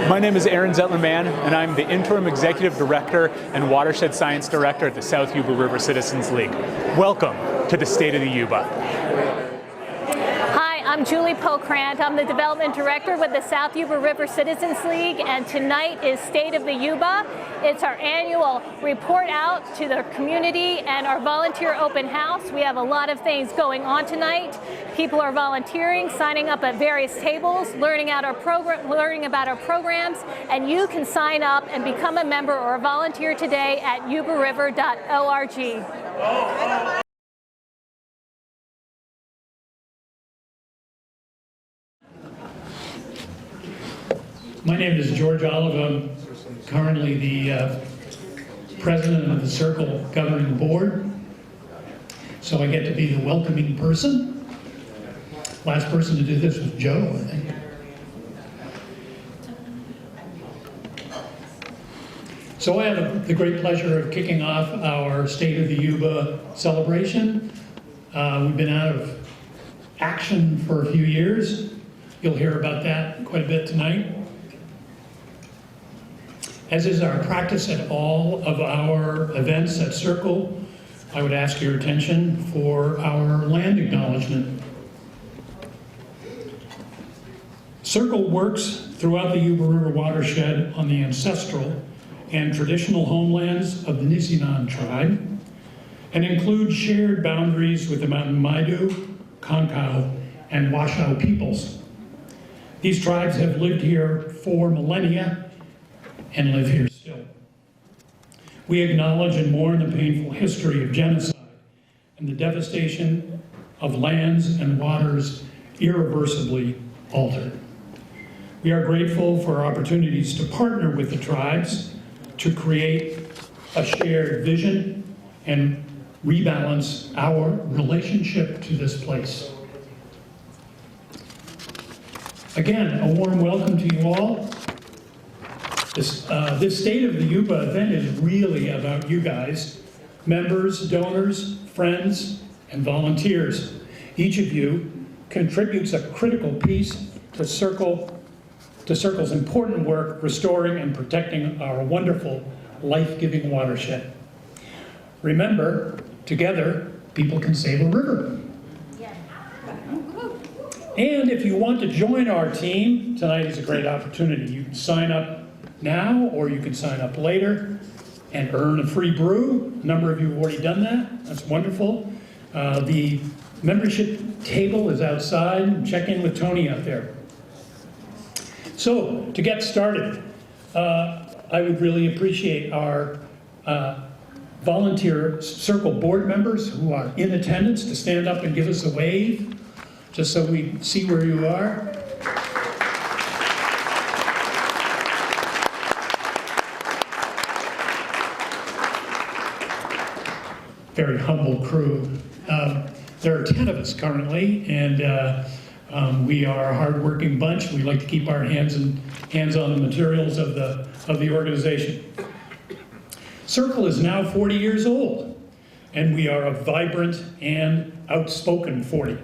My name is Aaron Zettler-Mann, and I'm the Interim Executive Director and Watershed Science Director at the South Yuba River Citizens League. Welcome to the State of the Yuba. Hi, I'm Julie Pokrant. I'm the Development Director with the South Yuba River Citizens League, and tonight is State of the Yuba. It's our annual report out to the community and our volunteer open house. We have a lot of things going on tonight. People are volunteering, signing up at various tables, learning about our programs, and you can sign up and become a member or a volunteer today at yubariver.org. My name is George Olive. I'm currently the president of the SYRCL governing board. So I get to be the welcoming person. Last person to do this was Joe, I think. So I have the great pleasure of kicking off our State of the Yuba celebration. We've been out of action for a few years. You'll hear about that quite a bit tonight. As is our practice at all of our events at SYRCL, I would ask your attention for our land acknowledgement. SYRCL works throughout the Yuba River watershed on the ancestral and traditional homelands of the Nisenan tribe, and includes shared boundaries with the Mountain Maidu, Concow, and Washoe peoples. These tribes have lived here for millennia and live here still. We acknowledge and mourn the painful history of genocide and the devastation of lands and waters irreversibly altered. We are grateful for opportunities to partner with the tribes to create a shared vision and rebalance our relationship to this place. Again, a warm welcome to you all. This State of the Yuba event is really about you guys, members, donors, friends, and volunteers. Each of you contributes a critical piece to SYRCL's important work restoring and protecting our wonderful, life-giving watershed. Remember, together, people can save a river. And if you want to join our team, tonight is a great opportunity. You can sign up now, or you can sign up later and earn a free brew. A number of you have already done that. That's wonderful. The membership table is outside. Check in with Tony out there. So, to get started, I would really appreciate our volunteer SYRCL board members who are in attendance to stand up and give us a wave, just so we see where you are. Very humble crew. There are 10 of us currently, and we are a hard-working bunch. We like to keep our hands on the materials of the organization. SYRCL is now 40 years old, and we are a vibrant and outspoken 40.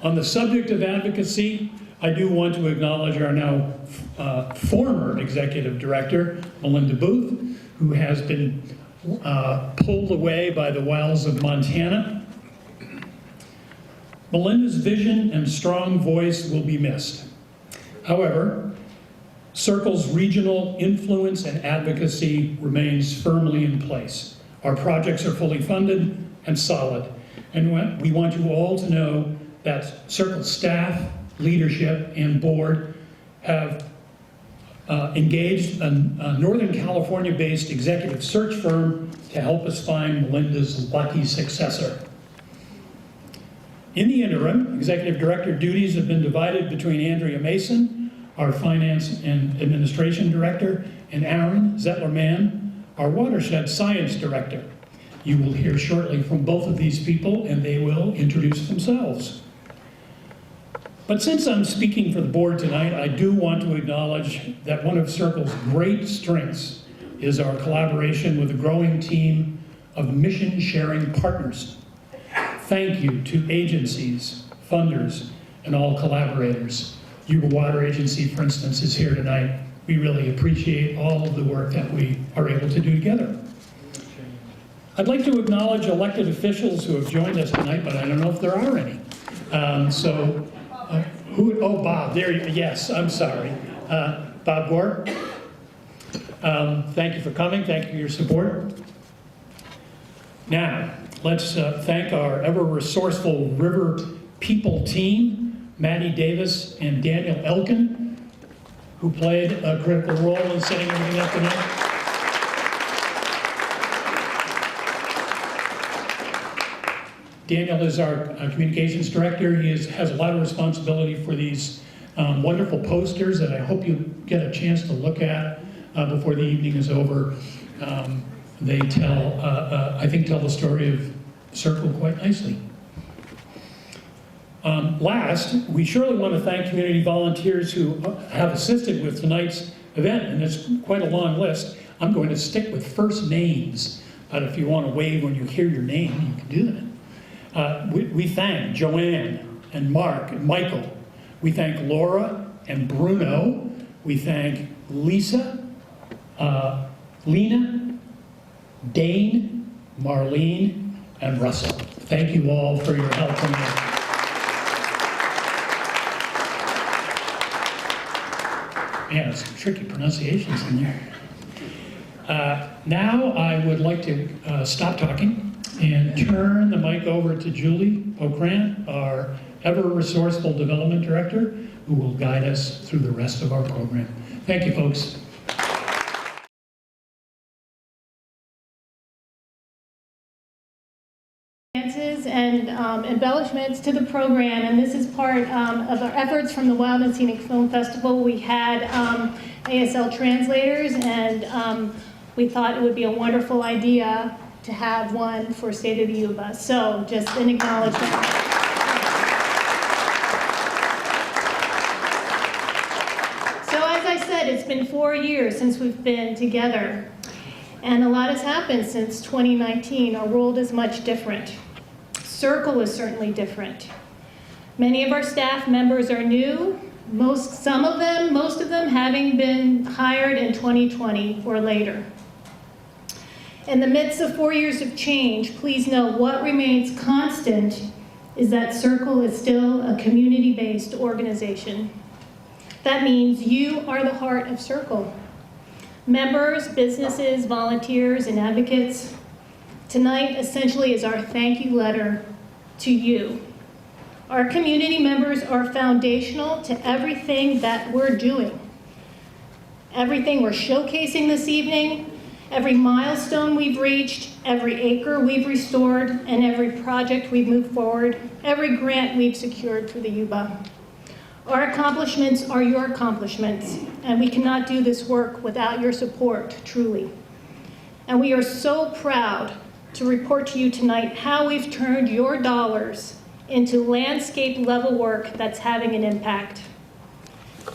On the subject of advocacy, I do want to acknowledge our now former executive director, Melinda Booth, who has been pulled away by the wilds of Montana. Melinda's vision and strong voice will be missed. However, SYRCL's regional influence and advocacy remains firmly in place. Our projects are fully funded and solid, and we want you all to know that SYRCL staff, leadership, and board have engaged a Northern California-based executive search firm to help us find Melinda's lucky successor. In the interim, executive director duties have been divided between Andrea Mason, our finance and administration director, and Aaron Zettler-Mann, our watershed science director. You will hear shortly from both of these people, and they will introduce themselves. But since I'm speaking for the board tonight, I do want to acknowledge that one of SYRCL's great strengths is our collaboration with a growing team of mission-sharing partners. Thank you to agencies, funders, and all collaborators. Yuba Water Agency, for instance, is here tonight. we really appreciate all of the work that we are able to do together. I'd like to acknowledge elected officials who have joined us tonight, but I don't know if there are any. Oh, Bob, yes, I'm sorry. Bob Gore, thank you for coming, thank you for your support. Now, let's thank our ever-resourceful river people team, Maddie Davis and Daniel Elkin, who played a critical role in setting everything up tonight. Daniel is our communications director. He has a lot of responsibility for these wonderful posters that I hope you get a chance to look at before the evening is over. They tell, I think, tell the story of SYRCL quite nicely. Last, we surely want to thank community volunteers who have assisted with tonight's event, and it's quite a long list. I'm going to stick with first names, but if you want to wave when you hear your name, you can do that. We thank Joanne and Mark and Michael. We thank Laura and Bruno. We thank Lisa, Lena, Dane, Marlene, and Russell. Thank you all for your help tonight. Yeah, some tricky pronunciations in there. Now I would like to stop talking and turn the mic over to Julie Ocran, our ever-resourceful development director, who will guide us through the rest of our program. Thank you, folks. And embellishments to the program, and this is part of our efforts from the Wild and Scenic Film Festival. We had ASL translators, and we thought it would be a wonderful idea to have one for State of the Yuba. So just an acknowledgement. So as I said, it's been 4 years since we've been together, and a lot has happened since 2019. Our world is much different. SYRCL is certainly different. Many of our staff members are new, most of them having been hired in 2020 or later. In the midst of 4 years of change, please know what remains constant is that SYRCL is still a community-based organization. That means you are the heart of SYRCL. Members, businesses, volunteers, and advocates, tonight essentially is our thank you letter to you. Our community members are foundational to everything that we're doing. Everything we're showcasing this evening, every milestone we've reached, every acre we've restored, and every project we've moved forward, every grant we've secured for the Yuba. Our accomplishments are your accomplishments, and we cannot do this work without your support, truly. And we are so proud to report to you tonight how we've turned your dollars into landscape level work that's having an impact.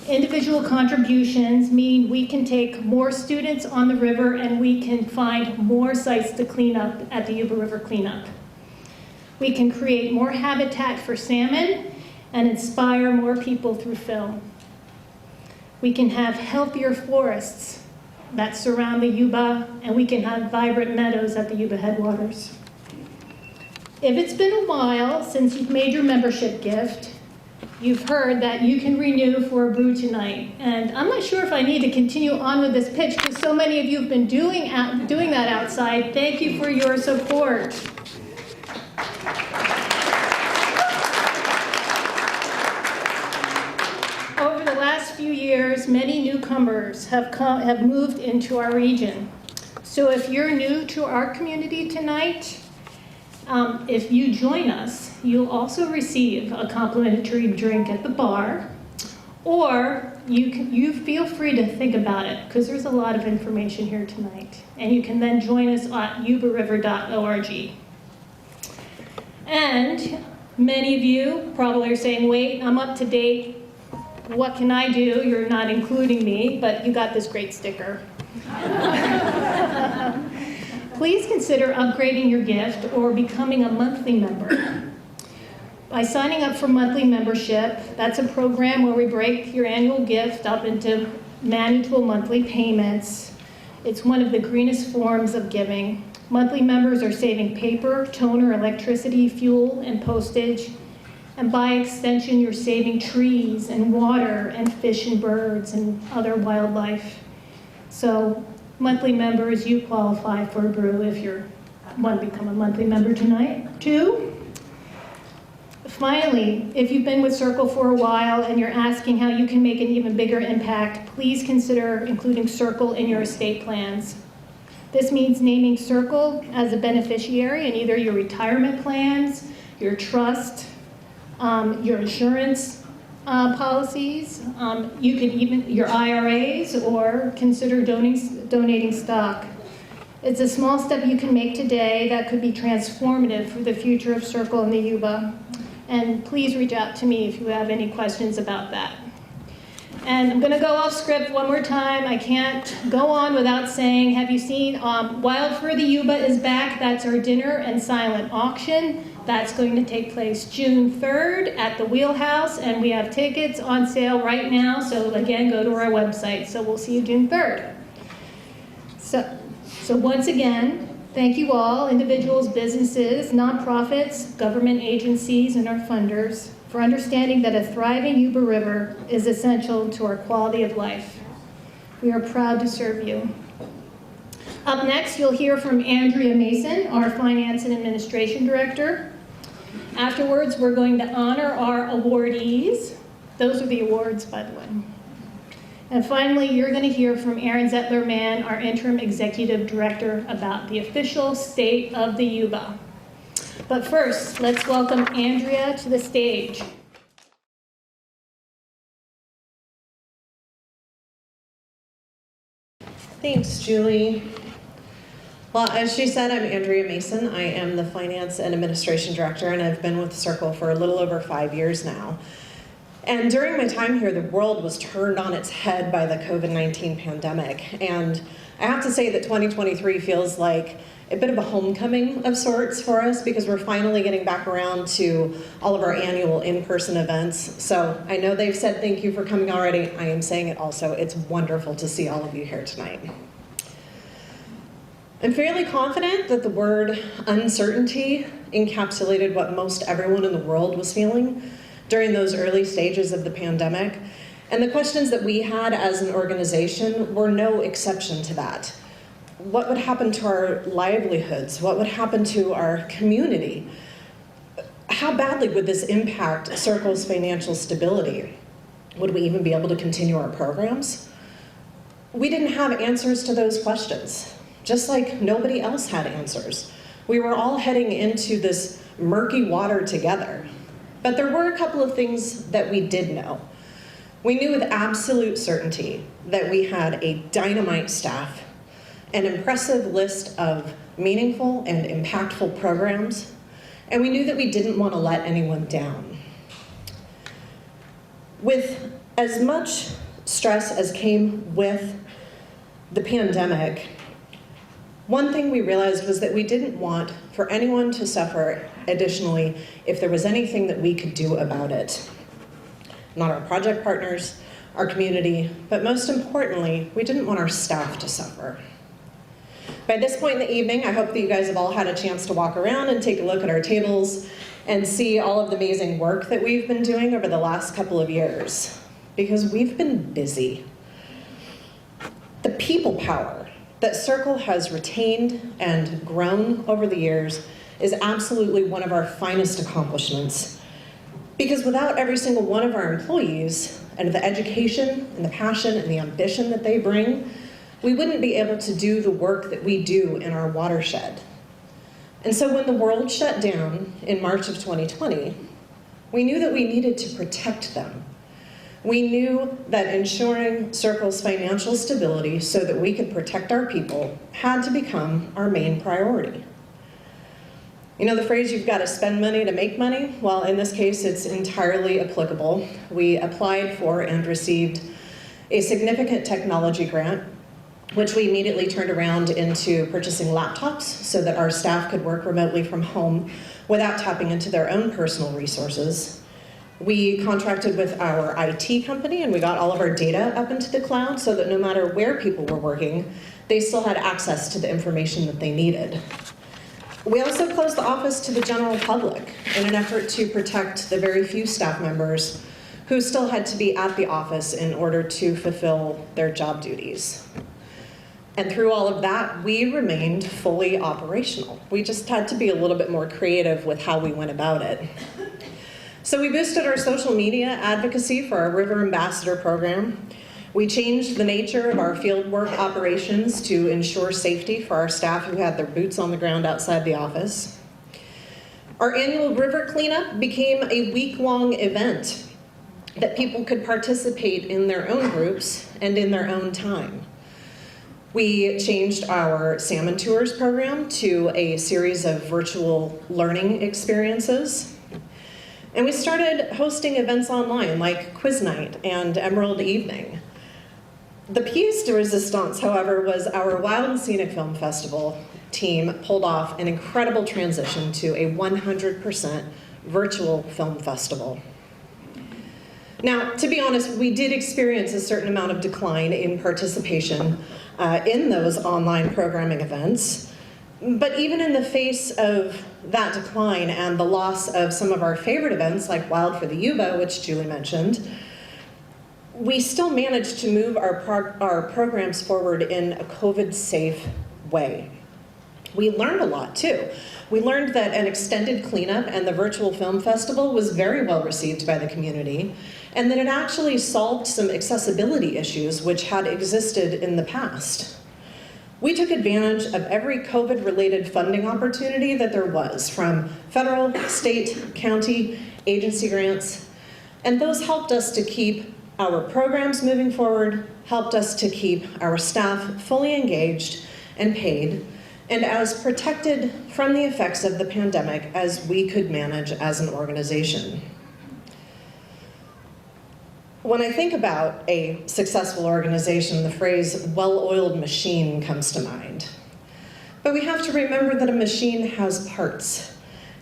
Individual contributions mean we can take more students on the river and we can find more sites to clean up at the Yuba River Cleanup. We can create more habitat for salmon and inspire more people through film. We can have healthier forests that surround the Yuba, and we can have vibrant meadows at the Yuba headwaters. If it's been a while since you've made your membership gift, you've heard that you can renew for a brew tonight. And I'm not sure if I need to continue on with this pitch because so many of you have been doing that outside. Thank you for your support. Over the last few years, many newcomers have moved into our region. So if you're new to our community tonight, if you join us, you'll also receive a complimentary drink at the bar, or you feel free to think about it because there's a lot of information here tonight. And you can then join us at yubariver.org. And many of you probably are saying, wait, I'm up to date. What can I do? You're not including me, but you got this great sticker. Please consider upgrading your gift or becoming a monthly member. By signing up for monthly membership, that's a program where we break your annual gift up into manageable monthly payments. It's one of the greenest forms of giving. Monthly members are saving paper, toner, electricity, fuel, and postage. And by extension, you're saving trees and water and fish and birds and other wildlife. So monthly members, you qualify for a brew if you want to become a monthly member tonight, too. Finally, if you've been with SYRCL for a while and you're asking how you can make an even bigger impact, please consider including SYRCL in your estate plans. This means naming SYRCL as a beneficiary in either your retirement plans, your trust, your insurance policies. You could even, your IRAs, or consider donating stock. It's a small step you can make today that could be transformative for the future of SYRCL and the Yuba. And please reach out to me if you have any questions about that. And I'm going to go off script one more time. I can't go on without saying, have you seen Wild for the Yuba is back? That's our dinner and silent auction. That's going to take place June 3rd at the Wheelhouse, and we have tickets on sale right now. So again, go to our website. So we'll see you June 3rd. So once again, thank you all, individuals, businesses, nonprofits, government agencies, and our funders, for understanding that a thriving Yuba River is essential to our quality of life. We are proud to serve you. Up next, you'll hear from Andrea Mason, our Finance and Administration Director. Afterwards, we're going to honor our awardees. Those are the awards, by the way. And finally, you're going to hear from Aaron Zettler-Mann, our Interim Executive Director, about the official state of the Yuba. But first, let's welcome Andrea to the stage. Thanks, Julie. Well, as she said, I'm Andrea Mason. I am the Finance and Administration Director, and I've been with SYRCL for a little over 5 years now. And during my time here, the world was turned on its head by the COVID-19 pandemic. And I have to say that 2023 feels like a bit of a homecoming of sorts for us, because we're finally getting back around to all of our annual in-person events. So I know they've said thank you for coming already. I am saying it also. It's wonderful to see all of you here tonight. I'm fairly confident that the word uncertainty encapsulated what most everyone in the world was feeling during those early stages of the pandemic. And the questions that we had as an organization were no exception to that. What would happen to our livelihoods? What would happen to our community? How badly would this impact SYRCL's financial stability? Would we even be able to continue our programs? We didn't have answers to those questions, just like nobody else had answers. We were all heading into this murky water together. But there were a couple of things that we did know. We knew with absolute certainty that we had a dynamite staff, an impressive list of meaningful and impactful programs, and we knew that we didn't want to let anyone down. With as much stress as came with the pandemic, one thing we realized was that we didn't want for anyone to suffer additionally if there was anything that we could do about it. Not our project partners, our community, but most importantly, we didn't want our staff to suffer. By this point in the evening, I hope that you guys have all had a chance to walk around and take a look at our tables and see all of the amazing work that we've been doing over the last couple of years, because we've been busy. The people power that SYRCL has retained and grown over the years is absolutely one of our finest accomplishments. Because without every single one of our employees and the education and the passion and the ambition that they bring, we wouldn't be able to do the work that we do in our watershed. And so when the world shut down in March of 2020, we knew that we needed to protect them. We knew that ensuring SYRCL's financial stability so that we could protect our people had to become our main priority. You know the phrase, you've got to spend money to make money? Well, in this case, it's entirely applicable. We applied for and received a significant technology grant, which we immediately turned around into purchasing laptops so that our staff could work remotely from home without tapping into their own personal resources. We contracted with our IT company and we got all of our data up into the cloud so that no matter where people were working, they still had access to the information that they needed. We also closed the office to the general public in an effort to protect the very few staff members who still had to be at the office in order to fulfill their job duties. And through all of that, we remained fully operational. We just had to be a little bit more creative with how we went about it. So we boosted our social media advocacy for our River Ambassador program. We changed the nature of our fieldwork operations to ensure safety for our staff who had their boots on the ground outside the office. Our annual river cleanup became a week-long event that people could participate in their own groups and in their own time. We changed our salmon tours program to a series of virtual learning experiences. And we started hosting events online like Quiz Night and Emerald Evening. The piece de resistance, however, was our Wild and Scenic Film Festival team pulled off an incredible transition to a 100% virtual film festival. Now, to be honest, we did experience a certain amount of decline in participation in those online programming events. But even in the face of that decline and the loss of some of our favorite events like Wild for the Yuba, which Julie mentioned, we still managed to move our programs forward in a COVID-safe way. We learned a lot too. We learned that an extended cleanup and the virtual film festival was very well received by the community, and that it actually solved some accessibility issues which had existed in the past. We took advantage of every COVID-related funding opportunity that there was, from federal, state, county, agency grants, and those helped us to keep our programs moving forward, helped us to keep our staff fully engaged and paid, and as protected from the effects of the pandemic as we could manage as an organization. When I think about a successful organization, the phrase well-oiled machine comes to mind. But we have to remember that a machine has parts,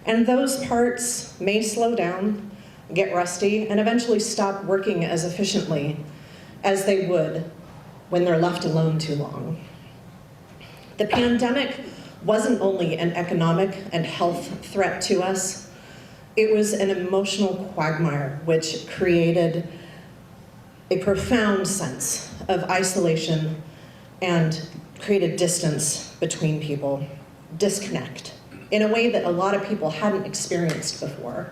and those parts may slow down, get rusty, and eventually stop working as efficiently as they would when they're left alone too long. The pandemic wasn't only an economic and health threat to us, it was an emotional quagmire which created a profound sense of isolation and created distance between people, disconnect, in a way that a lot of people hadn't experienced before.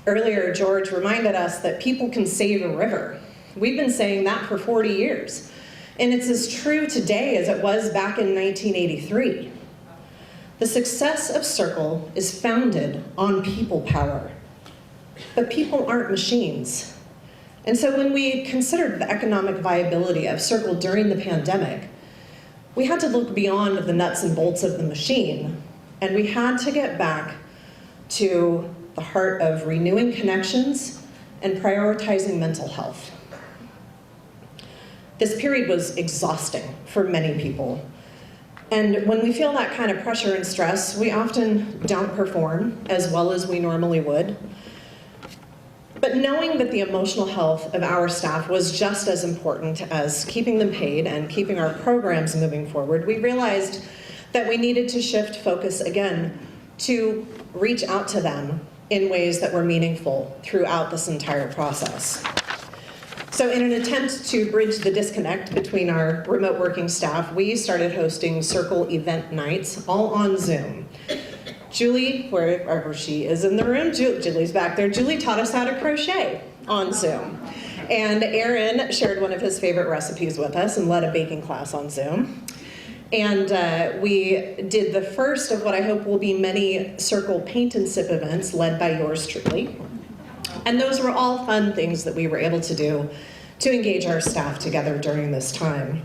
Earlier, George reminded us that people can save a river. We've been saying that for 40 years. And it's as true today as it was back in 1983. The success of SYRCL is founded on people power. But people aren't machines. And so when we considered the economic viability of SYRCL during the pandemic, we had to look beyond the nuts and bolts of the machine, and we had to get back to the heart of renewing connections and prioritizing mental health. This period was exhausting for many people. And when we feel that kind of pressure and stress, we often don't perform as well as we normally would. But knowing that the emotional health of our staff was just as important as keeping them paid and keeping our programs moving forward, we realized that we needed to shift focus again to reach out to them in ways that were meaningful throughout this entire process. So in an attempt to bridge the disconnect between our remote working staff, we started hosting SYRCL event nights, all on Zoom. Julie, wherever she is in the room, Julie's back there, Julie taught us how to crochet on Zoom. And Aaron shared one of his favorite recipes with us and led a baking class on Zoom. And we did the first of what I hope will be many SYRCL paint and sip events led by yours truly. And those were all fun things that we were able to do to engage our staff together during this time.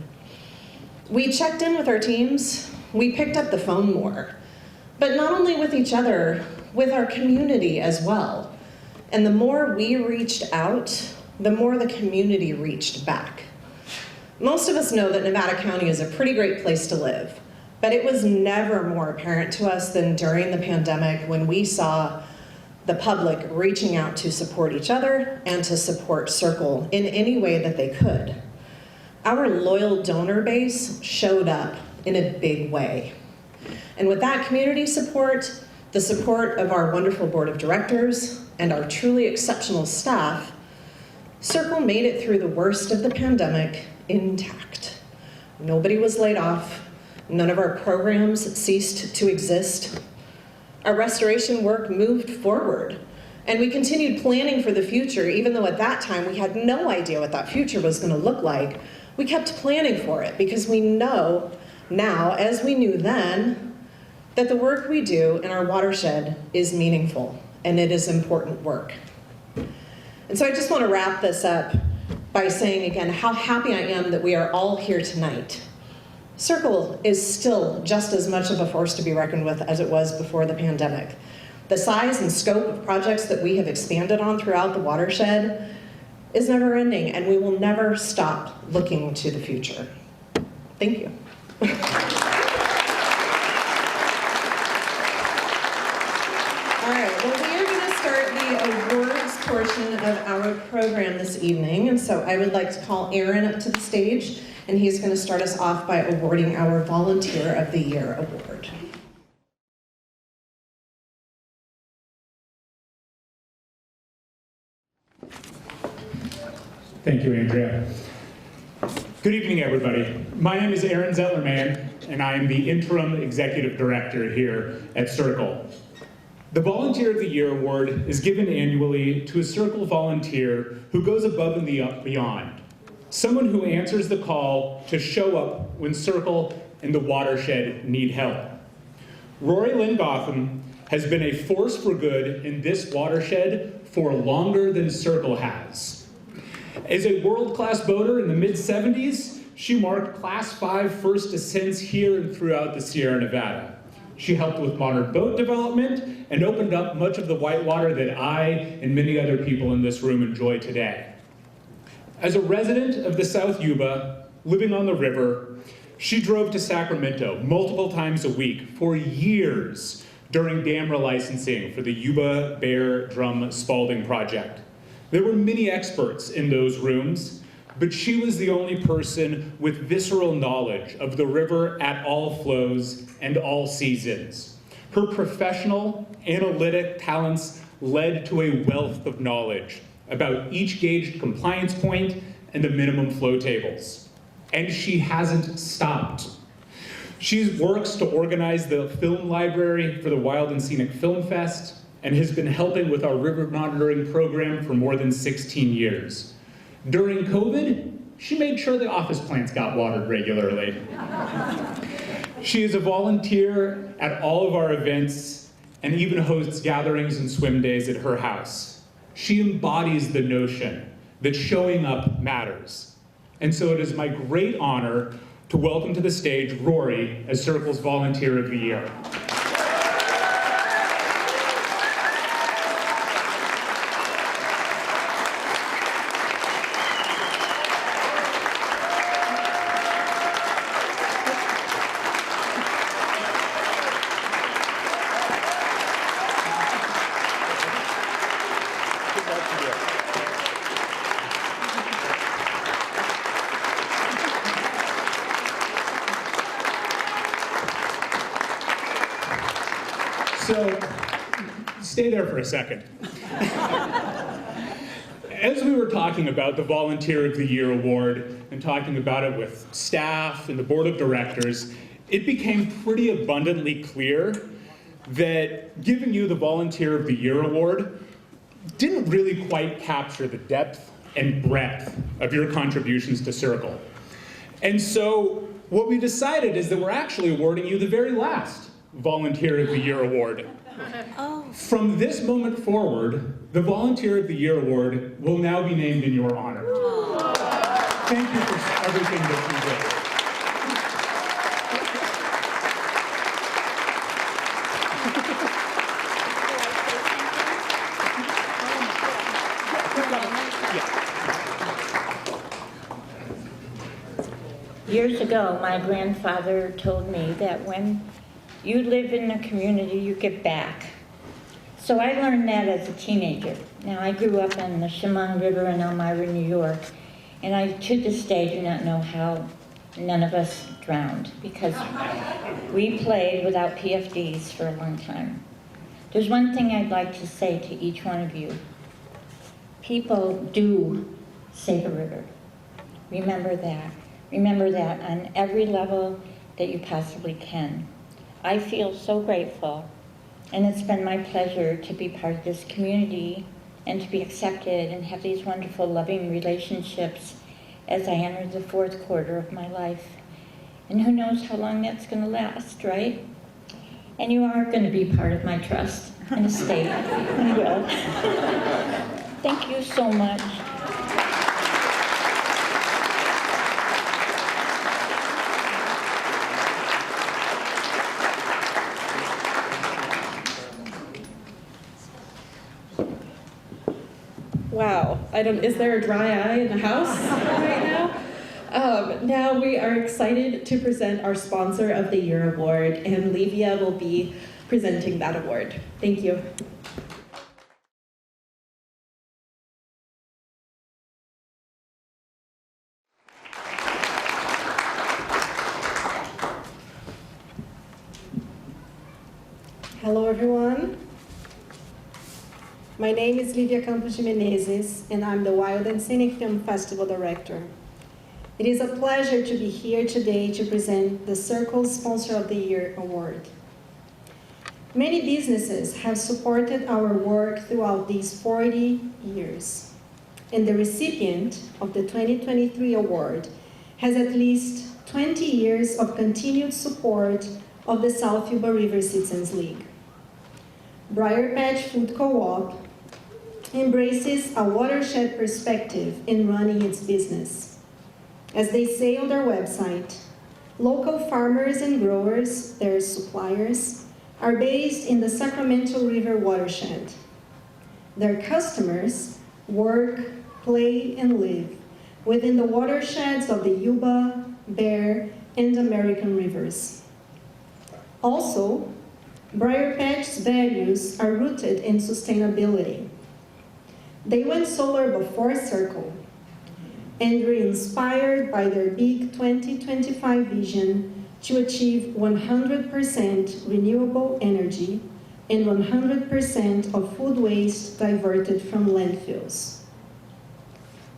We checked in with our teams, we picked up the phone more, but not only with each other, with our community as well. And the more we reached out, the more the community reached back. Most of us know that Nevada County is a pretty great place to live, but it was never more apparent to us than during the pandemic when we saw the public reaching out to support each other and to support SYRCL in any way that they could. Our loyal donor base showed up in a big way. And with that community support, the support of our wonderful board of directors, and our truly exceptional staff, SYRCL made it through the worst of the pandemic intact. Nobody was laid off. None of our programs ceased to exist. Our restoration work moved forward, and we continued planning for the future, even though at that time we had no idea what that future was going to look like. We kept planning for it because we know now, as we knew then, that the work we do in our watershed is meaningful, and it is important work. And so I just want to wrap this up by saying again how happy I am that we are all here tonight. SYRCL is still just as much of a force to be reckoned with as it was before the pandemic. The size and scope of projects that we have expanded on throughout the watershed is never ending, and we will never stop looking to the future. Thank you. All right, well, we are going to start the awards portion of our program this evening, and so I would like to call Aaron up to the stage, and he's going to start us off by awarding our Volunteer of the Year award. Thank you, Andrea. Good evening, everybody. My name is Aaron Zetlerman, and I am the Interim Executive Director here at SYRCL. The Volunteer of the Year award is given annually to a SYRCL volunteer who goes above and beyond. Someone who answers the call to show up when SYRCL and the watershed need help. Rorie Lynn Gotham has been a force for good in this watershed for longer than SYRCL has. As a world-class boater in the mid-70s, she marked Class 5 first ascents here and throughout the Sierra Nevada. She helped with modern boat development and opened up much of the whitewater that I and many other people in this room enjoy today. As a resident of the South Yuba, living on the river, she drove to Sacramento multiple times a week for years during dam relicensing for the Yuba Bear Drum Spalding project. There were many experts in those rooms, but she was the only person with visceral knowledge of the river at all flows and all seasons. Her professional, analytic talents led to a wealth of knowledge about each gauged compliance point and the minimum flow tables. And she hasn't stopped. She works to organize the film library for the Wild and Scenic Film Fest and has been helping with our river monitoring program for more than 16 years. During COVID, she made sure the office plants got watered regularly. She is a volunteer at all of our events and even hosts gatherings and swim days at her house. She embodies the notion that showing up matters. And so it is my great honor to welcome to the stage Rorie as SYRCL's Volunteer of the Year. So, stay there for a second. As we were talking about the Volunteer of the Year award and talking about it with staff and the board of directors, it became pretty abundantly clear that giving you the Volunteer of the Year award didn't really quite capture the depth and breadth of your contributions to SYRCL. And so what we decided is that we're actually awarding you the very last Volunteer of the Year award. Oh. From this moment forward, the Volunteer of the Year award will now be named in your honor. Thank you for everything that you did. Years ago, my grandfather told me that when you live in a community, you give back. So I learned that as a teenager. Now, I grew up on the Chemung River in Elmira, New York, and I, to this day, do not know how none of us drowned, because we played without PFDs for a long time. There's one thing I'd like to say to each one of you. People do save a river. Remember that. Remember that on every level that you possibly can. I feel so grateful, and it's been my pleasure to be part of this community and to be accepted and have these wonderful, loving relationships as I enter the fourth quarter of my life. And who knows how long that's going to last, right? And you are going to be part of my trust and estate. You will. Thank you so much. Wow, is there a dry eye in the house right now? Now we are excited to present our Sponsor of the Year award, and Livia will be presenting that award. Thank you. Hello everyone. My name is Livia Campos de Menezes, and I'm the Wild and Scenic Film Festival Director. It is a pleasure to be here today to present the SYRCL Sponsor of the Year Award. Many businesses have supported our work throughout these 40 years, and the recipient of the 2023 award has at least 20 years of continued support of the South Yuba River Citizens League. Briar Patch Food Co-op embraces a watershed perspective in running its business. As they say on their website, local farmers and growers, their suppliers, are based in the Sacramento River watershed. Their customers work, play, and live within the watersheds of the Yuba, Bear, and American rivers. Also, Briar Patch's values are rooted in sustainability. They went solar before SYRCL and were inspired by their big 2025 vision to achieve 100% renewable energy and 100% of food waste diverted from landfills.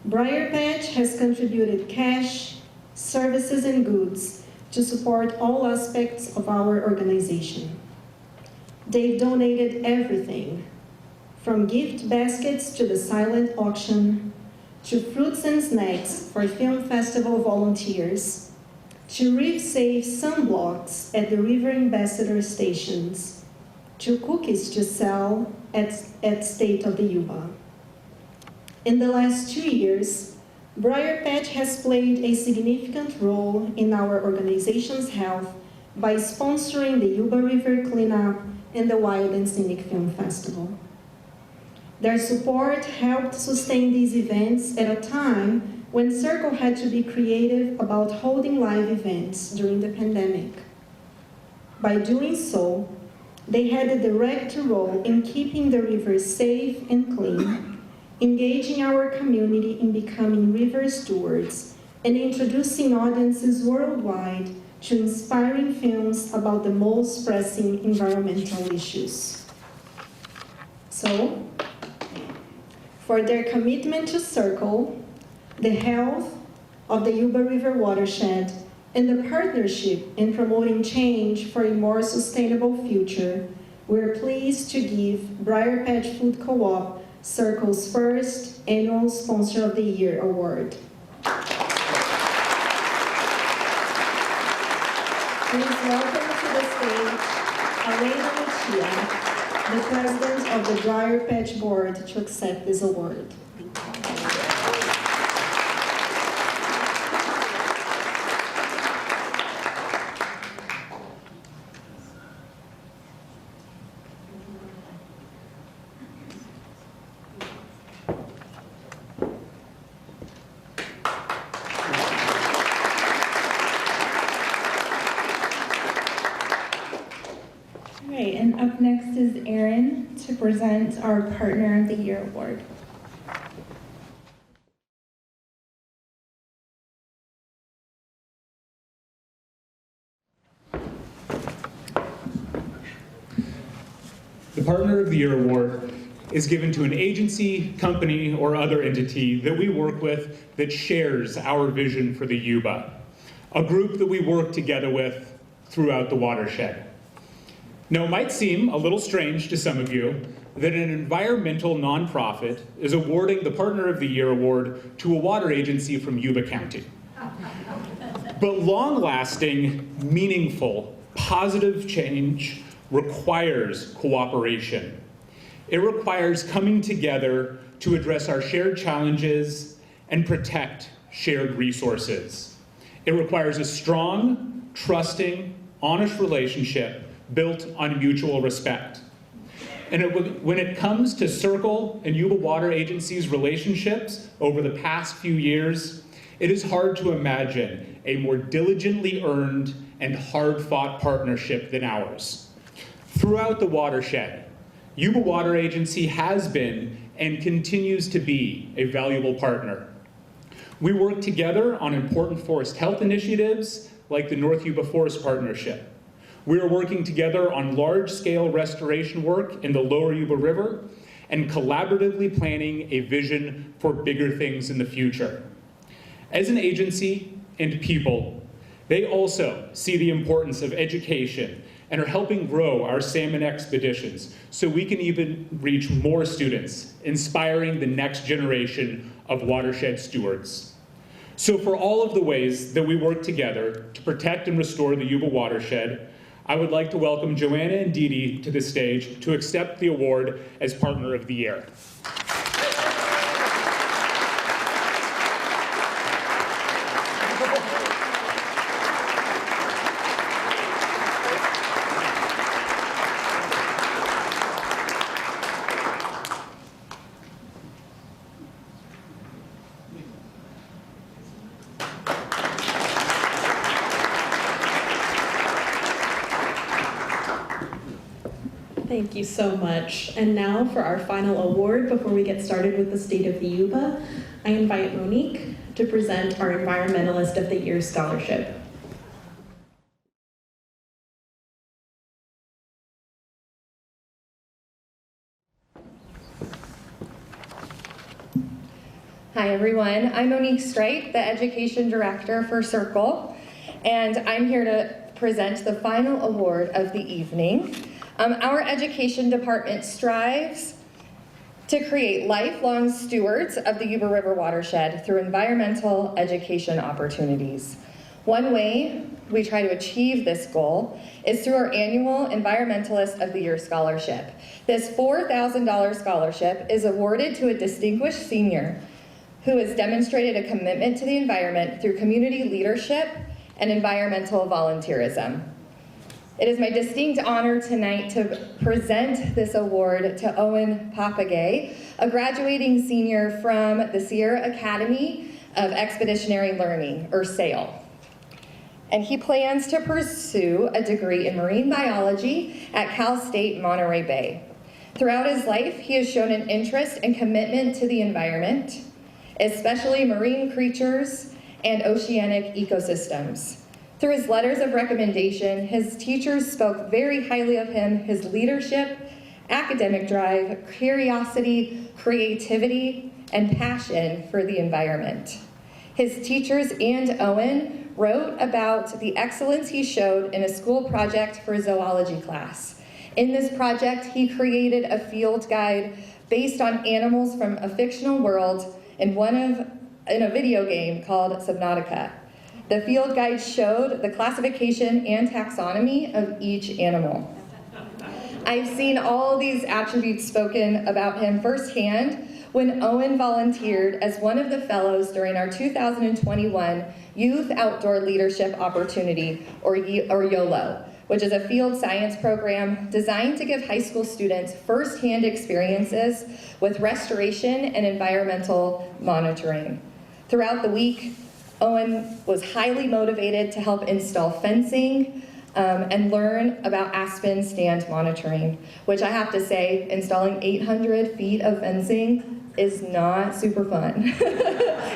Briar Patch has contributed cash, services, and goods to support all aspects of our organization. They've donated everything, from gift baskets to the silent auction, to fruits and snacks for film festival volunteers, to reef-safe sunblocks at the river ambassador stations, to cookies to sell at State of the Yuba. In the last 2 years, Briar Patch has played a significant role in our organization's health by sponsoring the Yuba River Cleanup and the Wild and Scenic Film Festival. Their support helped sustain these events at a time when SYRCL had to be creative about holding live events during the pandemic. By doing so, they had a direct role in keeping the river safe and clean, engaging our community in becoming river stewards, and introducing audiences worldwide to inspiring films about the most pressing environmental issues. So, for their commitment to SYRCL, the health of the Yuba River watershed, and the partnership in promoting change for a more sustainable future, we're pleased to give Briar Patch Food Co-op SYRCL's first annual Sponsor of the Year award. Please welcome to the stage Elena Lucia, the president of the Briar Patch Board, to accept this award. All right, and up next is Erin. to present our Partner of the Year award. The Partner of the Year award is given to an agency, company, or other entity that we work with that shares our vision for the Yuba, a group that we work together with throughout the watershed. Now, it might seem a little strange to some of you that an environmental nonprofit is awarding the Partner of the Year award to a water agency from Yuba County. But long-lasting, meaningful, positive change requires cooperation. It requires coming together to address our shared challenges and protect shared resources. It requires a strong, trusting, honest relationship built on mutual respect. And when it comes to SYRCL and Yuba Water Agency's relationships over the past few years, it is hard to imagine a more diligently earned and hard-fought partnership than ours. Throughout the watershed, Yuba Water Agency has been and continues to be a valuable partner. We work together on important forest health initiatives like the North Yuba Forest Partnership. We are working together on large-scale restoration work in the lower Yuba River and collaboratively planning a vision for bigger things in the future. As an agency and people, they also see the importance of education and are helping grow our salmon expeditions so we can even reach more students, inspiring the next generation of watershed stewards. So for all of the ways that we work together to protect and restore the Yuba watershed, I would like to welcome Joanna and Dee Dee to the stage to accept the award as Partner of the Year. Thank you so much. And now for our final award, before we get started with the State of the Yuba, I invite Monique to present our Environmentalist of the Year Scholarship. Hi everyone, I'm Monique Streit, the Education Director for SYRCL, and I'm here to present the final award of the evening. Our education department strives to create lifelong stewards of the Yuba River watershed through environmental education opportunities. One way we try to achieve this goal is through our annual Environmentalist of the Year Scholarship. This $4,000 scholarship is awarded to a distinguished senior who has demonstrated a commitment to the environment through community leadership and environmental volunteerism. It is my distinct honor tonight to present this award to Owen Papegaay, a graduating senior from the Sierra Academy of Expeditionary Learning, or SYRCL. And he plans to pursue a degree in marine biology at Cal State Monterey Bay. Throughout his life, he has shown an interest and commitment to the environment, especially marine creatures and oceanic ecosystems. Through his letters of recommendation, his teachers spoke very highly of him, his leadership, academic drive, curiosity, creativity, and passion for the environment. His teachers and Owen wrote about the excellence he showed in a school project for a zoology class. In this project, he created a field guide based on animals from a fictional world in a video game called Subnautica. The field guide showed the classification and taxonomy of each animal. I've seen all these attributes spoken about him firsthand when Owen volunteered as one of the fellows during our 2021 Youth Outdoor Leadership Opportunity, or YOLO, which is a field science program designed to give high school students firsthand experiences with restoration and environmental monitoring. Throughout the week, Owen was highly motivated to help install fencing and learn about aspen stand monitoring, which I have to say, installing 800 feet of fencing is not super fun.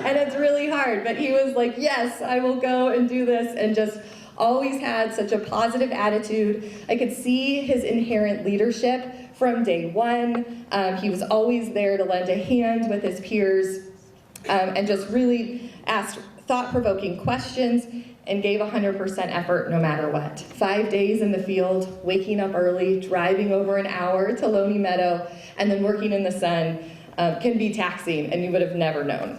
And it's really hard, but he was like, yes, I will go and do this, and just always had such a positive attitude. I could see his inherent leadership from day one. He was always there to lend a hand with his peers, and just really asked thought-provoking questions and gave 100% effort no matter what. 5 days in the field, waking up early, driving over an hour to Lonely Meadow, and then working in the sun can be taxing, and you would have never known.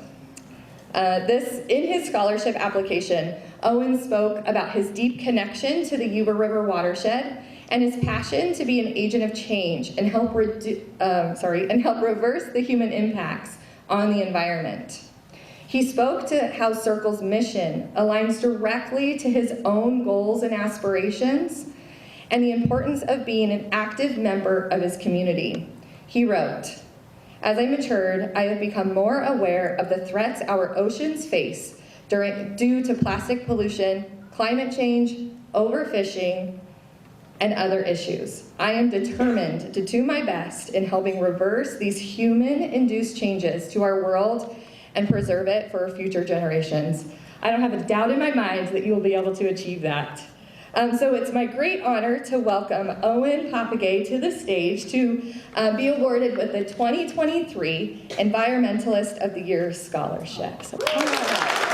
In his scholarship application, Owen spoke about his deep connection to the Yuba River watershed and his passion to be an agent of change and help reverse the human impacts on the environment. He spoke to how SYRCL's mission aligns directly to his own goals and aspirations and the importance of being an active member of his community. He wrote, "As I matured, I have become more aware of the threats our oceans face due to plastic pollution, climate change, overfishing, and other issues. I am determined to do my best in helping reverse these human-induced changes to our world and preserve it for future generations." I don't have a doubt in my mind that you will be able to achieve that. So it's my great honor to welcome Owen Papegaay to the stage to be awarded with the 2023 Environmentalist of the Year Scholarship. So, come on up.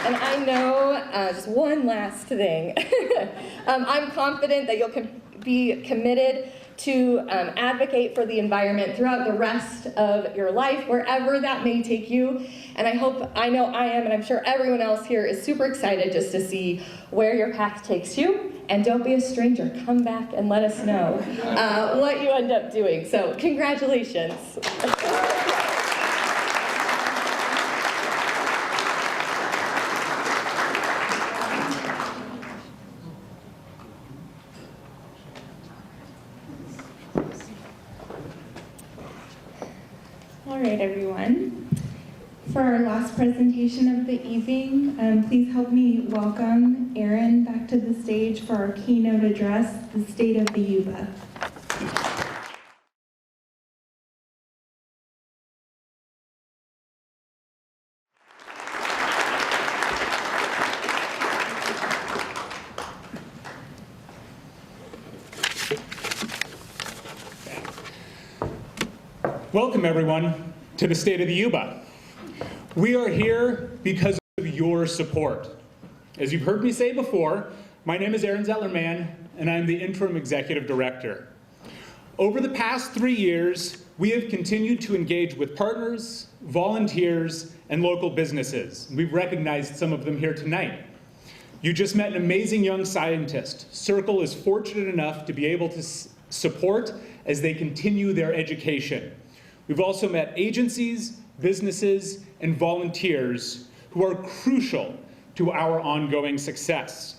And I know, just one last thing, I'm confident that you'll be committed to advocate for the environment throughout the rest of your life, wherever that may take you. And I know I am, and I'm sure everyone else here is super excited just to see where your path takes you. And don't be a stranger, come back and let us know what you end up doing. So congratulations. All right, everyone. For our last presentation of the evening, please help me welcome Aaron back to the stage for our keynote address, The State of the Yuba. Welcome, everyone, to the State of the Yuba. We are here because of your support. As you've heard me say before, my name is Aaron Zettler-Mann, and I'm the Interim Executive Director. Over the past 3 years, we have continued to engage with partners, volunteers, and local businesses. We've recognized some of them here tonight. You just met an amazing young scientist. SYRCL is fortunate enough to be able to support as they continue their education. We've also met agencies, businesses, and volunteers who are crucial to our ongoing success.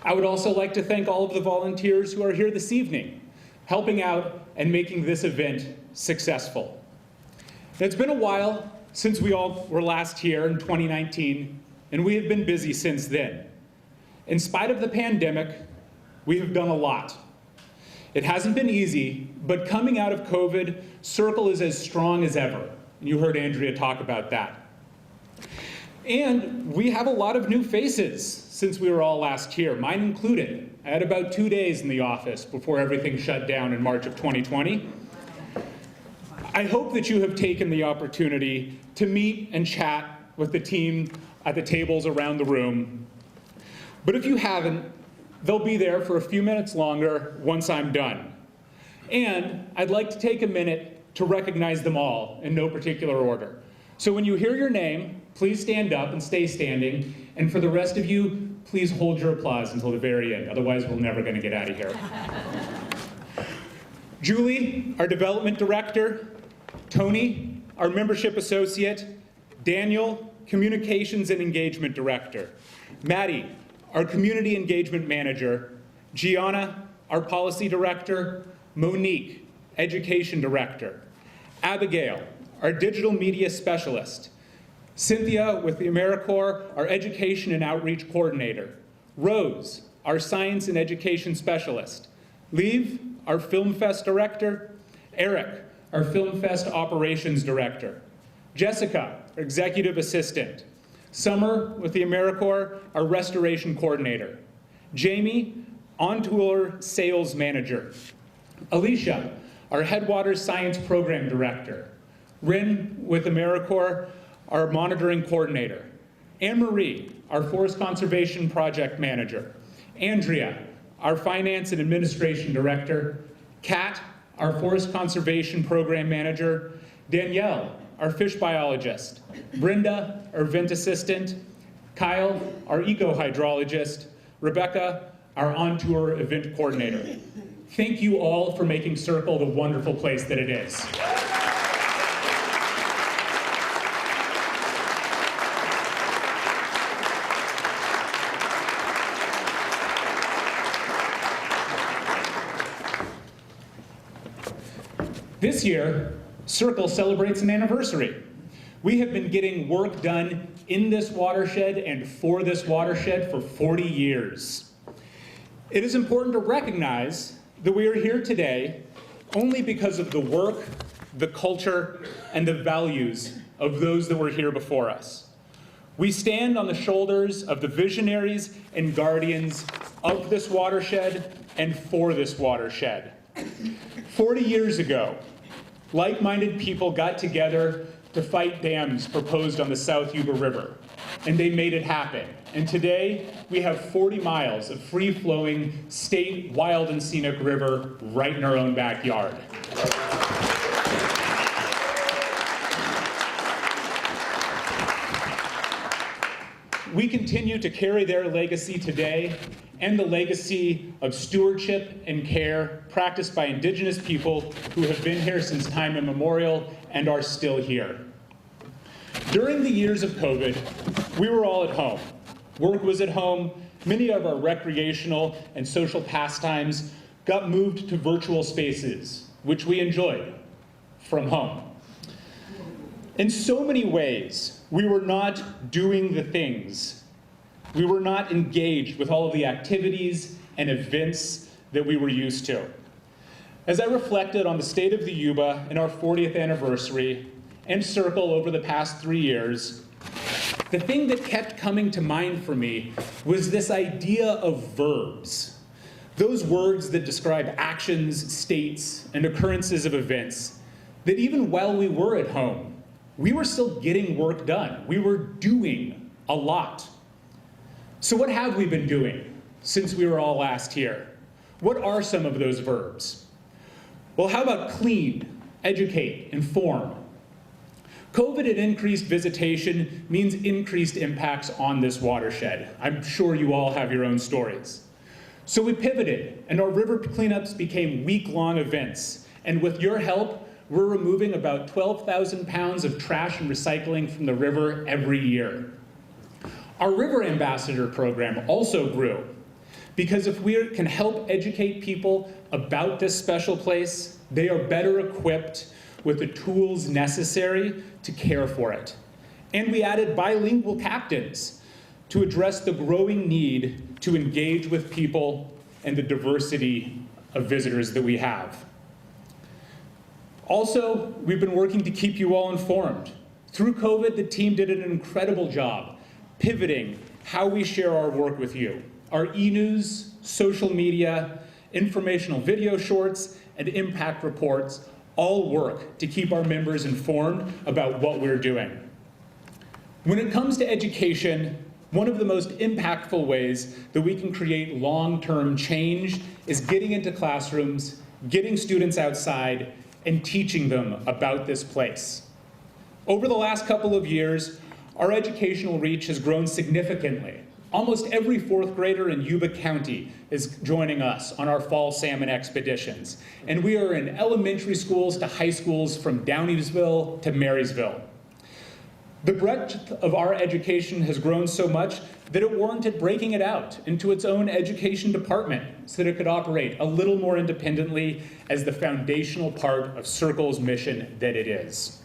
I would also like to thank all of the volunteers who are here this evening, helping out and making this event successful. It's been a while since we all were last here in 2019, and we have been busy since then. In spite of the pandemic, we have done a lot. It hasn't been easy, but coming out of COVID, SYRCL is as strong as ever. You heard Andrea talk about that. And we have a lot of new faces since we were all last here, mine included. I had about 2 days in the office before everything shut down in March of 2020. I hope that you have taken the opportunity to meet and chat with the team at the tables around the room. But if you haven't, they'll be there for a few minutes longer once I'm done. And I'd like to take a minute to recognize them all in no particular order. So when you hear your name, please stand up and stay standing. And for the rest of you, please hold your applause until the very end. Otherwise, we're never going to get out of here. Julie, our development director. Tony, our membership associate. Daniel, Communications and Engagement Director. Maddie, our Community Engagement Manager. Gianna, our Policy Director. Monique, Education Director. Abigail, our Digital Media Specialist. Cynthia with the AmeriCorps, our Education and Outreach Coordinator. Rose, our Science and Education Specialist. Leave, our Film Fest Director. Eric, our Film Fest Operations Director. Jessica, our Executive Assistant. Summer with the AmeriCorps, our Restoration Coordinator. Jamie, On-Tour Sales Manager. Alicia, our Headwaters Science Program Director. Rin with AmeriCorps, our Monitoring Coordinator. Anne-Marie, our Forest Conservation Project Manager. Andrea, our Finance and Administration Director. Kat, our Forest Conservation Program Manager. Danielle, our Fish Biologist. Brenda, our Vent Assistant. Kyle, our Eco-Hydrologist. Rebecca, our On-Tour Event Coordinator. Thank you all for making SYRCL the wonderful place that it is. This year, SYRCL celebrates an anniversary. We have been getting work done in this watershed and for this watershed for 40 years. It is important to recognize that we are here today only because of the work, the culture, and the values of those that were here before us. We stand on the shoulders of the visionaries and guardians of this watershed and for this watershed. 40 years ago, like-minded people got together to fight dams proposed on the South Yuba River, and they made it happen. And today, we have 40 miles of free-flowing, state, wild and scenic river right in our own backyard. We continue to carry their legacy today and the legacy of stewardship and care practiced by Indigenous people who have been here since time immemorial and are still here. During the years of COVID, we were all at home. Work was at home. Many of our recreational and social pastimes got moved to virtual spaces, which we enjoyed from home. In so many ways, we were not doing the things. We were not engaged with all of the activities and events that we were used to. As I reflected on the state of the Yuba and our 40th anniversary and SYRCL over the past 3 years, the thing that kept coming to mind for me was this idea of verbs. Those words that describe actions, states, and occurrences of events that even while we were at home, we were still getting work done. We were doing a lot. So what have we been doing since we were all last here? What are some of those verbs? Well, how about clean, educate, inform? COVID and increased visitation means increased impacts on this watershed. I'm sure you all have your own stories. So we pivoted, and our river cleanups became week-long events. And with your help, we're removing about 12,000 pounds of trash and recycling from the river every year. Our River Ambassador program also grew, because if we can help educate people about this special place, they are better equipped with the tools necessary to care for it. And we added bilingual captains to address the growing need to engage with people and the diversity of visitors that we have. Also, we've been working to keep you all informed. Through COVID, the team did an incredible job pivoting how we share our work with you. Our e-news, social media, informational video shorts, and impact reports all work to keep our members informed about what we're doing. When it comes to education, one of the most impactful ways that we can create long-term change is getting into classrooms, getting students outside, and teaching them about this place. Over the last couple of years, our educational reach has grown significantly. Almost every fourth grader in Yuba County is joining us on our fall salmon expeditions. And we are in elementary schools to high schools from Downiesville to Marysville. The breadth of our education has grown so much that it warranted breaking it out into its own education department so that it could operate a little more independently as the foundational part of SYRCL's mission that it is.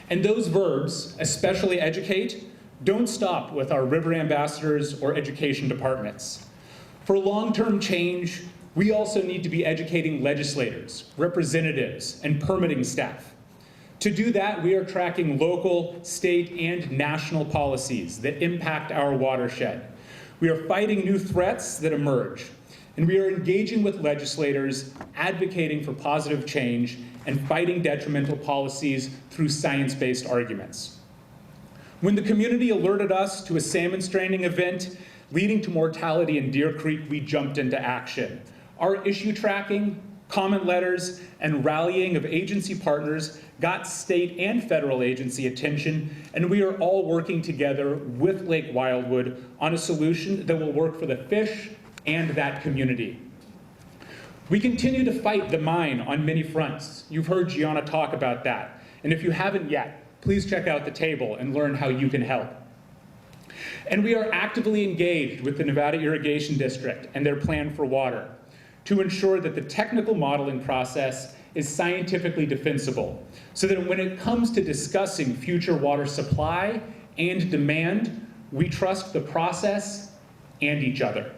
And those verbs, especially educate, don't stop with our river ambassadors or education departments. For long-term change, we also need to be educating legislators, representatives, and permitting staff. To do that, we are tracking local, state, and national policies that impact our watershed. We are fighting new threats that emerge, and we are engaging with legislators, advocating for positive change, and fighting detrimental policies through science-based arguments. When the community alerted us to a salmon stranding event leading to mortality in Deer Creek, we jumped into action. Our issue tracking, comment letters, and rallying of agency partners got state and federal agency attention, and we are all working together with Lake Wildwood on a solution that will work for the fish and that community. We continue to fight the mine on many fronts. You've heard Gianna talk about that, and if you haven't yet, please check out the table and learn how you can help. And we are actively engaged with the Nevada Irrigation District and their plan for water to ensure that the technical modeling process is scientifically defensible, so that when it comes to discussing future water supply and demand, we trust the process and each other.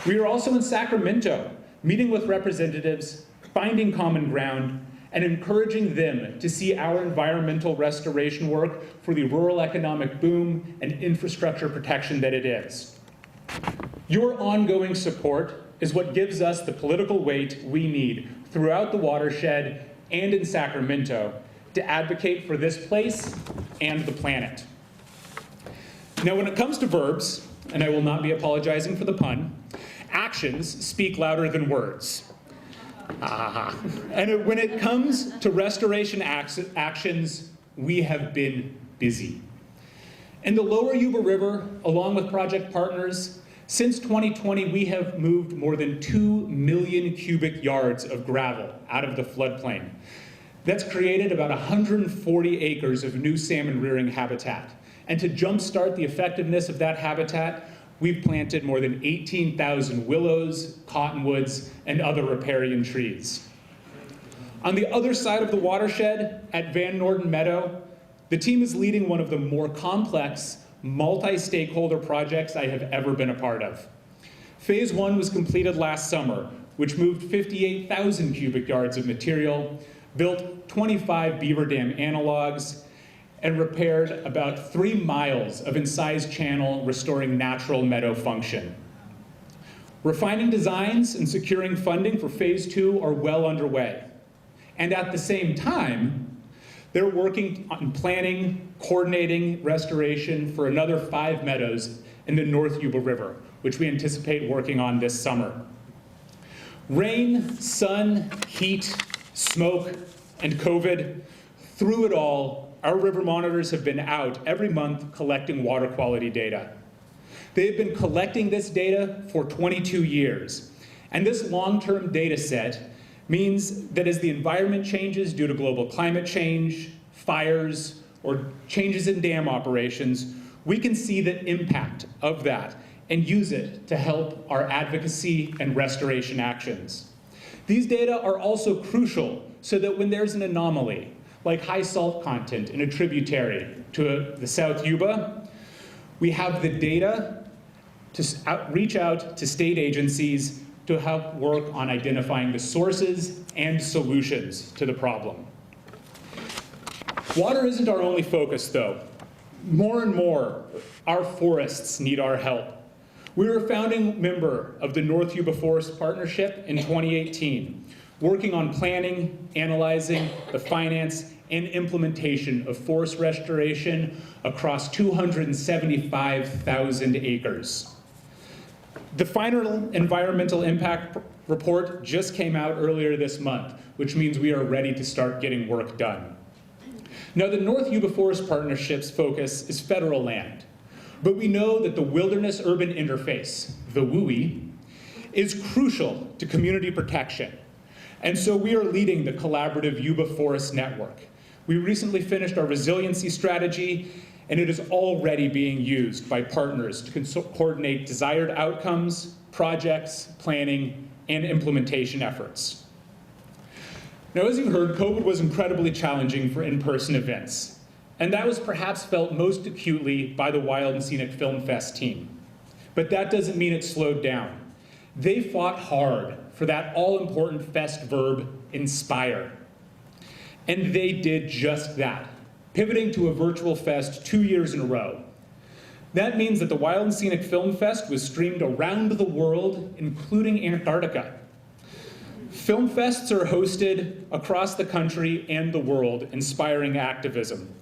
We are also in Sacramento, meeting with representatives, finding common ground, and encouraging them to see our environmental restoration work for the rural economic boom and infrastructure protection that it is. Your ongoing support is what gives us the political weight we need throughout the watershed and in Sacramento to advocate for this place and the planet. Now, when it comes to verbs, and I will not be apologizing for the pun, actions speak louder than words. And when it comes to restoration actions, we have been busy. In the lower Yuba River, along with project partners, since 2020, we have moved more than 2 million cubic yards of gravel out of the floodplain. That's created about 140 acres of new salmon rearing habitat. And to jumpstart the effectiveness of that habitat, we've planted more than 18,000 willows, cottonwoods, and other riparian trees. On the other side of the watershed, at Van Norden Meadow, the team is leading one of the more complex, multi-stakeholder projects I have ever been a part of. Phase 1 was completed last summer, which moved 58,000 cubic yards of material, built 25 beaver dam analogs, and repaired about 3 miles of incised channel, restoring natural meadow function. Refining designs and securing funding for Phase 2 are well underway. And at the same time, they're working on planning, coordinating restoration for another 5 meadows in the North Yuba River, which we anticipate working on this summer. Rain, sun, heat, smoke, and COVID, through it all, our river monitors have been out every month collecting water quality data. They've been collecting this data for 22 years, and this long-term data set means that as the environment changes due to global climate change, fires, or changes in dam operations, we can see the impact of that and use it to help our advocacy and restoration actions. These data are also crucial so that when there's an anomaly, like high salt content in a tributary to the South Yuba, we have the data to reach out to state agencies to help work on identifying the sources and solutions to the problem. Water isn't our only focus, though. More and more, our forests need our help. We were a founding member of the North Yuba Forest Partnership in 2018, working on planning, analyzing the finance, and implementation of forest restoration across 275,000 acres. The final environmental impact report just came out earlier this month, which means we are ready to start getting work done. Now, the North Yuba Forest Partnership's focus is federal land, but we know that the wilderness-urban interface, the WUI, is crucial to community protection. And so we are leading the collaborative Yuba Forest Network, We recently finished our resiliency strategy, and it is already being used by partners to coordinate desired outcomes, projects, planning, and implementation efforts. Now, as you heard, COVID was incredibly challenging for in-person events, and that was perhaps felt most acutely by the Wild and Scenic Film Fest team. But that doesn't mean it slowed down. They fought hard for that all-important fest verb, inspire. And they did just that, pivoting to a virtual fest 2 years in a row. That means that the Wild and Scenic Film Fest was streamed around the world, including Antarctica. Film fests are hosted across the country and the world, inspiring activism.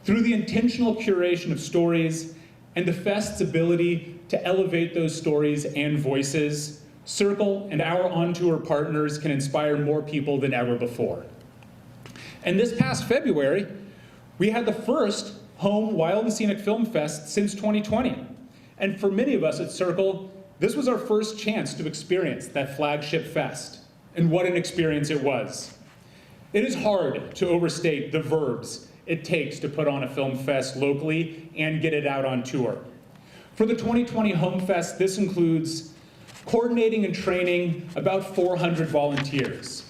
Through the intentional curation of stories and the fest's ability to elevate those stories and voices, SYRCL and our on-tour partners can inspire more people than ever before. And this past February, we had the first home Wild and Scenic Film Fest since 2020. And for many of us at SYRCL, this was our first chance to experience that flagship fest. And what an experience it was. It is hard to overstate the verbs it takes to put on a film fest locally and get it out on tour. For the 2020 Home Fest, this includes coordinating and training about 400 volunteers,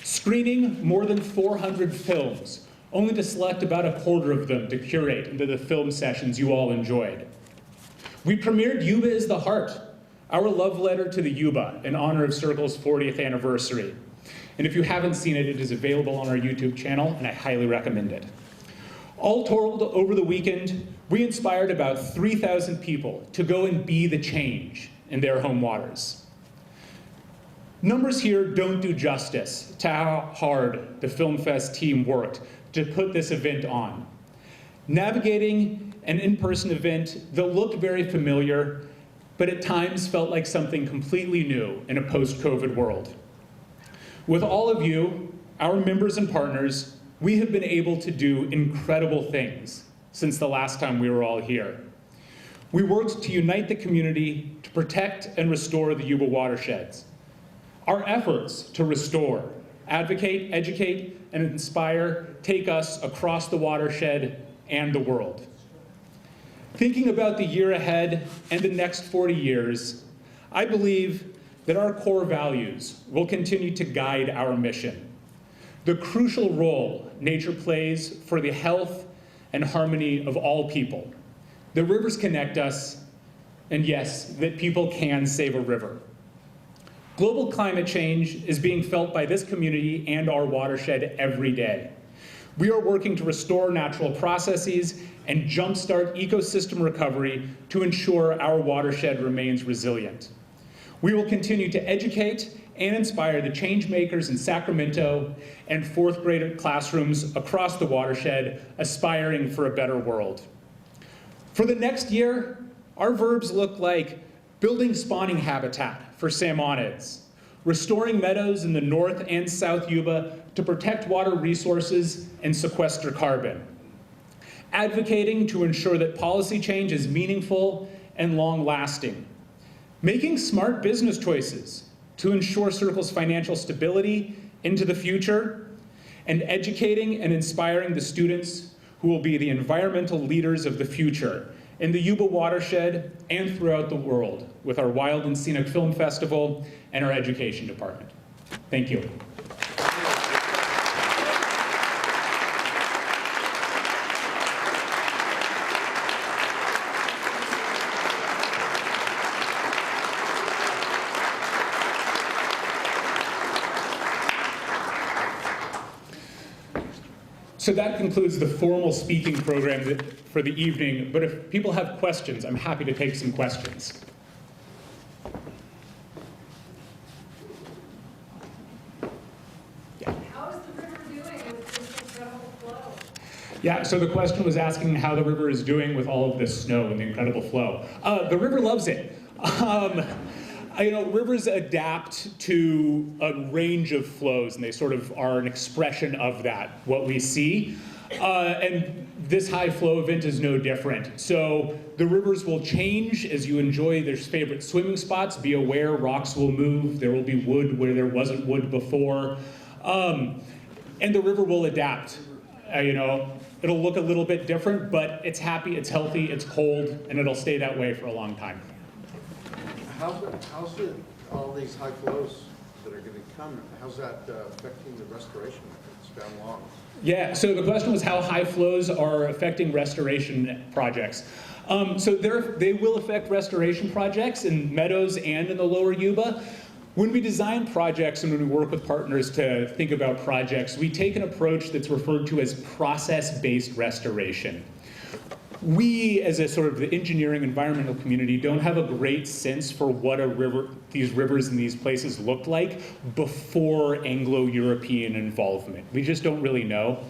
screening more than 400 films, only to select about a quarter of them to curate into the film sessions you all enjoyed. We premiered Yuba is the Heart, our love letter to the Yuba in honor of SYRCL's 40th anniversary. And if you haven't seen it, it is available on our YouTube channel, and I highly recommend it. All told, over the weekend, we inspired about 3,000 people to go and be the change in their home waters. Numbers here don't do justice to how hard the Film Fest team worked to put this event on. Navigating an in-person event that looked very familiar, but at times felt like something completely new in a post-COVID world. With all of you, our members and partners, we have been able to do incredible things since the last time we were all here. We worked to unite the community to protect and restore the Yuba watersheds. Our efforts to restore, advocate, educate, and inspire take us across the watershed and the world. Thinking about the year ahead and the next 40 years, I believe that our core values will continue to guide our mission. The crucial role nature plays for the health and harmony of all people. The rivers connect us, and yes, that people can save a river. Global climate change is being felt by this community and our watershed every day. We are working to restore natural processes and jumpstart ecosystem recovery to ensure our watershed remains resilient. We will continue to educate and inspire the change makers in Sacramento and fourth grade classrooms across the watershed aspiring for a better world. For the next year, our verbs look like building spawning habitat for salmonids, restoring meadows in the North and South Yuba to protect water resources and sequester carbon, advocating to ensure that policy change is meaningful and long-lasting, making smart business choices to ensure SYRCL's financial stability into the future, and educating and inspiring the students who will be the environmental leaders of the future in the Yuba watershed and throughout the world with our Wild and Scenic Film Festival and our education department. Thank you. So that concludes the formal speaking program for the evening, but if people have questions, I'm happy to take some questions. Yeah. How is the river doing with this incredible flow? Yeah, so the question was asking how the river is doing with all of this snow and the incredible flow. The river loves it. Rivers adapt to a range of flows, and they sort of are an expression of that, what we see. And this high flow event is no different. So the rivers will change as you enjoy their favorite swimming spots. Be aware, rocks will move. There will be wood where there wasn't wood before. And the river will adapt. It'll look a little bit different, but it's happy, it's healthy, it's cold, and it'll stay that way for a long time. How's it, all these high flows that are going to come, how's that affecting the restoration efforts down along? Yeah, so the question was how high flows are affecting restoration projects. So they will affect restoration projects in meadows and in the lower Yuba. When we design projects and when we work with partners to think about projects, we take an approach that's referred to as process-based restoration. We, as a sort of the engineering environmental community, don't have a great sense for what these rivers and these places looked like before Anglo-European involvement. We just don't really know.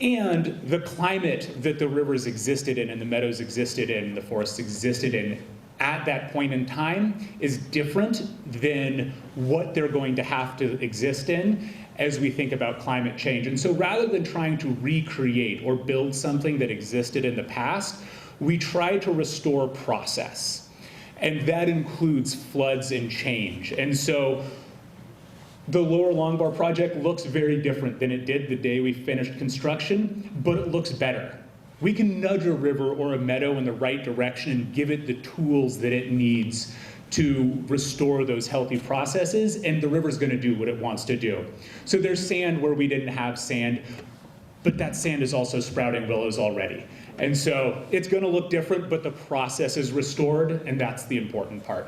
And the climate that the rivers existed in and the meadows existed in, the forests existed in at that point in time is different than what they're going to have to exist in as we think about climate change. And so rather than trying to recreate or build something that existed in the past, we try to restore process. And that includes floods and change. And so the Lower Longbar project looks very different than it did the day we finished construction, but it looks better. We can nudge a river or a meadow in the right direction and give it the tools that it needs to restore those healthy processes, and the river's gonna do what it wants to do. So there's sand where we didn't have sand, but that sand is also sprouting willows already. And so it's gonna look different, but the process is restored, and that's the important part.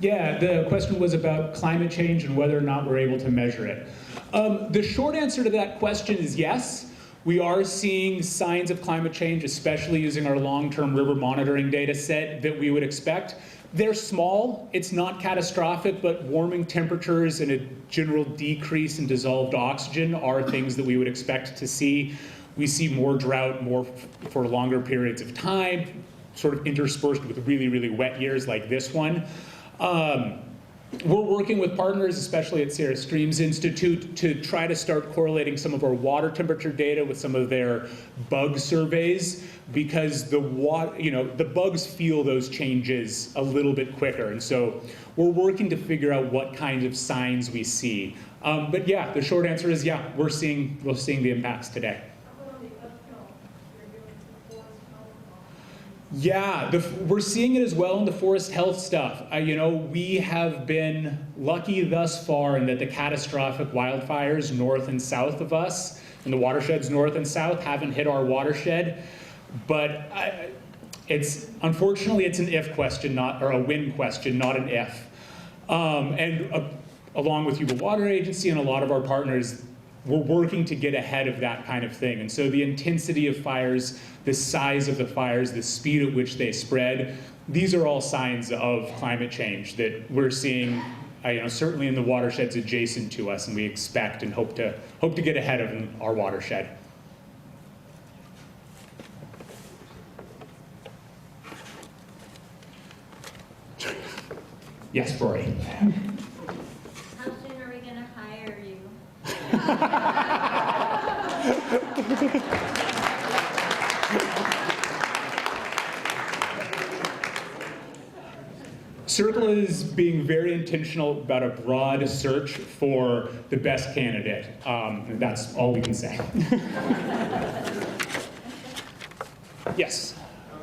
Yeah, the question was about climate change and whether or not we're able to measure it. The short answer to that question is yes. We are seeing signs of climate change, especially using our long-term river monitoring data set that we would expect. They're small, it's not catastrophic, but warming temperatures and a general decrease in dissolved oxygen are things that we would expect to see. We see more drought, more for longer periods of time, sort of interspersed with really, really wet years like this one. We're working with partners, especially at Sierra Streams Institute, to try to start correlating some of our water temperature data with some of their bug surveys, because the bugs feel those changes a little bit quicker. And so we're working to figure out what kinds of signs we see. But yeah, the short answer is yeah, we're seeing the impacts today. Yeah, we're seeing it as well in the forest health stuff. We have been lucky thus far in that the catastrophic wildfires north and south of us, and the watersheds north and south, haven't hit our watershed. But unfortunately, it's an if question, or a when question, not an if. Along with Yuba Water Agency and a lot of our partners, we're working to get ahead of that kind of thing. And so the intensity of fires, the size of the fires, the speed at which they spread, these are all signs of climate change that we're seeing, certainly in the watersheds adjacent to us, and we expect and hope to get ahead of our watershed. Yes, Rorie. How soon are we going to hire you? SYRCL is being very intentional about a broad search for the best candidate. That's all we can say. Yes?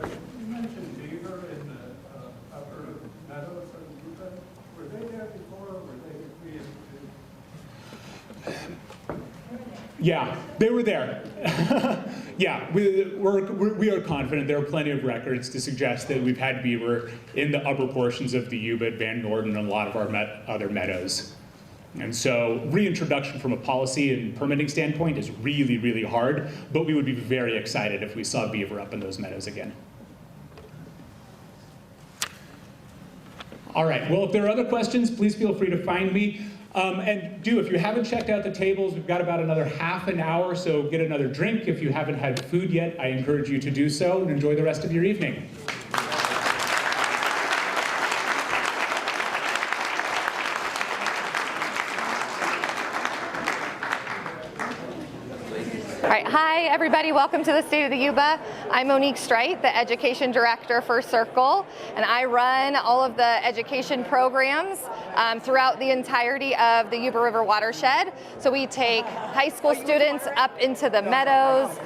You mentioned beaver in the upper meadows of Yuba. Were they there before, or were they reintroduced? Yeah, they were there. Yeah, we are confident there are plenty of records to suggest that we've had beaver in the upper portions of the Yuba, Van Norden, and a lot of our other meadows. And so reintroduction from a policy and permitting standpoint is really, really hard, but we would be very excited if we saw beaver up in those meadows again. All right, well, if there are other questions, please feel free to find me. If you haven't checked out the tables, we've got about another half an hour, so get another drink. If you haven't had food yet, I encourage you to do so, and enjoy the rest of your evening. All right, hi everybody, welcome to the State of the Yuba. I'm Monique Streit, the Education Director for SYRCL, and I run all of the education programs throughout the entirety of the Yuba River watershed. So we take high school students up into the meadows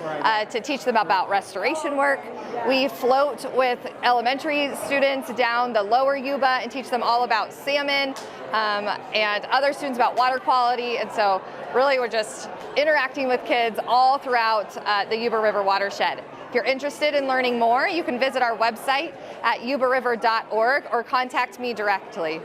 to teach them about restoration work. We float with elementary students down the lower Yuba and teach them all about salmon and other students about water quality. And so really we're just interacting with kids all throughout the Yuba River watershed. If you're interested in learning more, you can visit our website at yubariver.org or contact me directly.